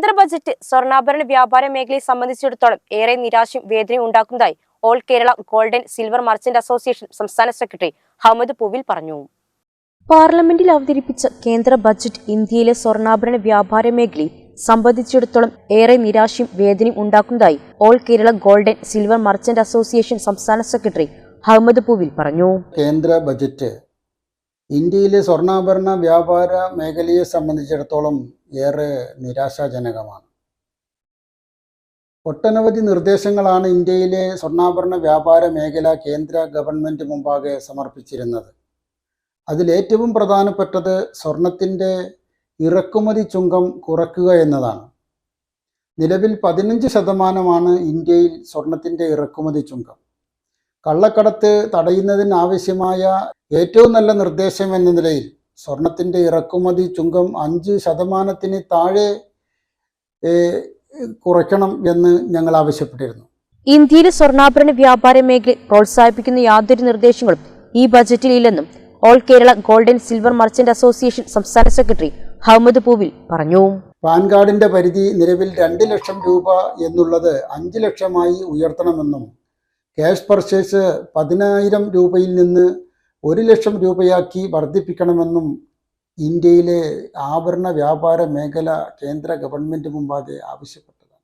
കേന്ദ്ര ബജറ്റ് സ്വർണ്ണാഭരണ വ്യാപാര മേഖലയെ സംബന്ധിച്ചിടത്തോളം ഏറെ നിരാശയും വേദനയും ഉണ്ടാക്കുന്നതായി all Kerala gold and silver merchant association സംസ്ഥാന സെക്രട്ടറി അഹമ്മദ് പൂവിൽ പറഞ്ഞു. പാർലമെന്റിൽ അവതരിപ്പിച്ച കേന്ദ്ര ബജറ്റ് ഇന്ത്യയിലെ സ്വർണ്ണാഭരണ വ്യാപാര മേഖലയെ സംബന്ധിച്ചിടത്തോളം ഏറെ നിരാശയും വേദനയും ഉണ്ടാക്കുന്നതായി all Kerala gold and silver merchant association സംസ്ഥാന സെക്രട്ടറി അഹമ്മദ് പൂവിൽ പറഞ്ഞു. കേന്ദ്ര ബജറ്റ് ഇന്ത്യയിലെ സ്വർണ്ണാഭരണ വ്യാപാര മേഖലയെ സംബന്ധിച്ചിടത്തോളം ഏറെ നിരാശാജനകമാണ്. ഒട്ടനവധി നിർദ്ദേശങ്ങളാണ് ഇന്ത്യയിലെ സ്വർണ്ണാഭരണ വ്യാപാര മേഖല കേന്ദ്ര ഗവൺമെൻറ് മുമ്പാകെ സമർപ്പിച്ചിരുന്നത്. അതിലേറ്റവും പ്രധാനപ്പെട്ടത് സ്വർണത്തിൻ്റെ ഇറക്കുമതി ചുങ്കം കുറയ്ക്കുക എന്നതാണ്. നിലവിൽ 15% ഇന്ത്യയിൽ സ്വർണത്തിൻ്റെ ഇറക്കുമതി ചുങ്കം. കള്ളക്കടത്ത് തടയുന്നതിനാവശ്യമായ ഏറ്റവും നല്ല നിർദ്ദേശം എന്ന നിലയിൽ സ്വർണത്തിൻ്റെ ഇറക്കുമതി ചുങ്കം 5% താഴെ കുറയ്ക്കണം എന്ന് ഞങ്ങൾ ആവശ്യപ്പെട്ടിരുന്നു. ഇന്ത്യയിലെ സ്വർണ്ണാഭരണ വ്യാപാര മേഖല പ്രോത്സാഹിപ്പിക്കുന്ന യാതൊരു നിർദ്ദേശങ്ങളും ഈ ബജറ്റിൽ ഇല്ലെന്നും all Kerala gold and silver merchant association സംസ്ഥാന സെക്രട്ടറി അഹമ്മദ് പൂവിൽ പറഞ്ഞു. പാൻ കാർഡിന്റെ പരിധി നിലവിൽ 2 ലക്ഷം രൂപ എന്നുള്ളത് 5 ലക്ഷമായി ഉയർത്തണമെന്നും ക്യാഷ് പർച്ചേസ് 10,000 രൂപയിൽ നിന്ന് 1 ലക്ഷം രൂപയാക്കി വർദ്ധിപ്പിക്കണമെന്നും ഇന്ത്യയിലെ ആഭരണ വ്യാപാര മേഖല കേന്ദ്ര ഗവൺമെൻറ് മുമ്പാകെ ആവശ്യപ്പെട്ടതാണ്.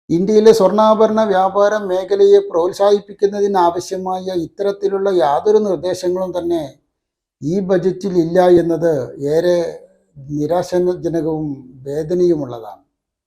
ഇന്ത്യയിലെ സ്വർണ്ണാഭരണ വ്യാപാര മേഖലയെ പ്രോത്സാഹിപ്പിക്കുന്നതിനാവശ്യമായ ഇത്തരത്തിലുള്ള യാതൊരു നിർദ്ദേശങ്ങളും തന്നെ ഈ ബജറ്റിൽ ഇല്ല എന്നത് ഏറെ നിരാശാജനകവും വേദനയുമുള്ളതാണ്.